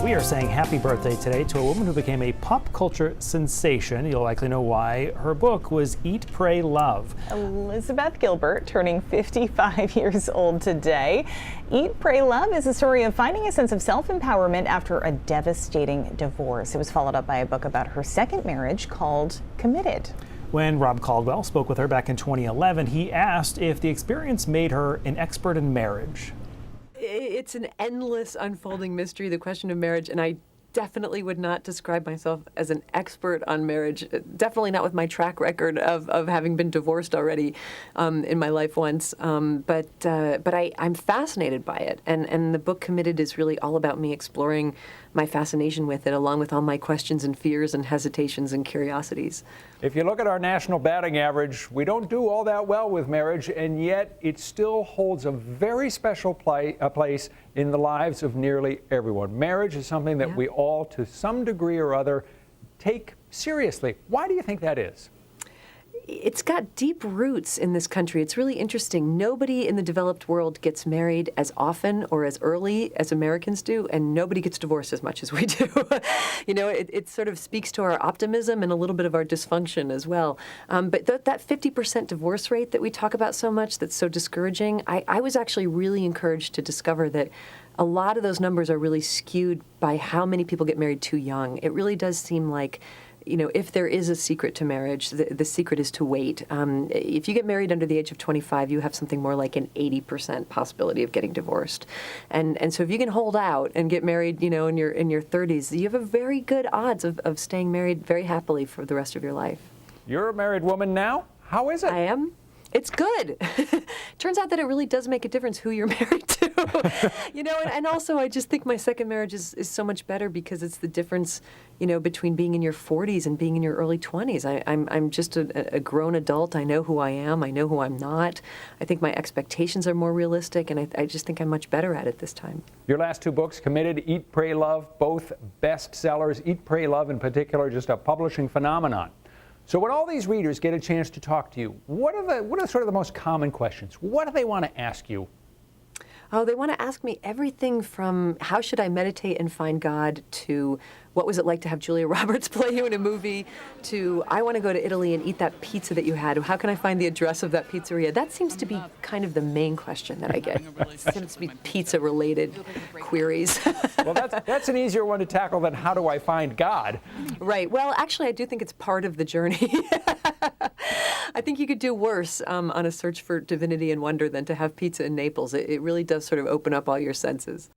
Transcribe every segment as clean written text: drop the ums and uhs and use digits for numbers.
We are saying happy birthday today to a woman who became a pop culture sensation. You'll likely know why. Her book was Eat, Pray, Love. Elizabeth Gilbert turning 55 years old today. Eat, Pray, Love is a story of finding a sense of self-empowerment after a devastating divorce. It was followed up by a book about her second marriage called Committed. When Rob Caldwell spoke with her back in 2011, he asked if the experience made her an expert in marriage. It's an endless unfolding mystery, the question of marriage, and I definitely would not describe myself as an expert on marriage, definitely not with my track record of having been divorced already in my life once, but I'm fascinated by it, and the book Committed is really all about me exploring my fascination with it, along with all my questions and fears and hesitations and curiosities. If you look at our national batting average, we don't do all that well with marriage, and yet it still holds a very special place in the lives of nearly everyone. Marriage is something that we all, to some degree or other, take seriously. Why do you think that is? It's got deep roots in this country. It's really interesting. Nobody in the developed world gets married as often or as early as Americans do, and nobody gets divorced as much as we do. You know, it sort of speaks to our optimism and a little bit of our dysfunction as well. But that 50% divorce rate that we talk about so much, that's so discouraging, I was actually really encouraged to discover that a lot of those numbers are really skewed by how many people get married too young. It really does seem like, you know, if there is a secret to marriage, the secret is to wait. If you get married under the age of 25, you have something more like an 80% possibility of getting divorced. And so if you can hold out and get married, you know, in your 30s, you have a very good odds of staying married very happily for the rest of your life. You're a married woman now. How is it? I am. It's good. Turns out that it really does make a difference who you're married to. You know, and also I just think my second marriage is so much better because it's the difference, you know, between being in your 40s and being in your early 20s. I'm just a grown adult. I know who I am. I know who I'm not. I think my expectations are more realistic, and I just think I'm much better at it this time. Your last two books, Committed, Eat, Pray, Love, both bestsellers. Eat, Pray, Love in particular, just a publishing phenomenon. So when all these readers get a chance to talk to you, what are sort of the most common questions? What do they want to ask you? Oh, they want to ask me everything from how should I meditate and find God to what was it like to have Julia Roberts play you in a movie to I want to go to Italy and eat that pizza that you had. How can I find the address of that pizzeria? That seems to be kind of the main question that I get. It seems to be pizza-related queries. Well, that's an easier one to tackle than how do I find God? Right. Well, actually, I do think it's part of the journey. I think you could do worse on a search for divinity and wonder than to have pizza in Naples. It really does sort of open up all your senses.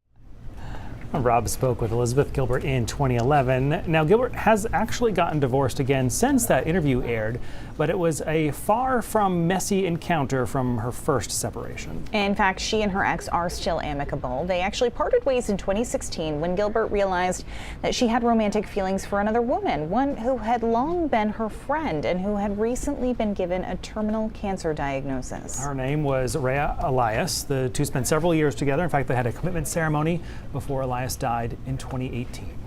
Rob spoke with Elizabeth Gilbert in 2011. Now, Gilbert has actually gotten divorced again since that interview aired, but it was a far from messy encounter from her first separation. In fact, she and her ex are still amicable. They actually parted ways in 2016 when Gilbert realized that she had romantic feelings for another woman, one who had long been her friend and who had recently been given a terminal cancer diagnosis. Her name was Rhea Elias. The two spent several years together. In fact, they had a commitment ceremony before Elias died in 2018.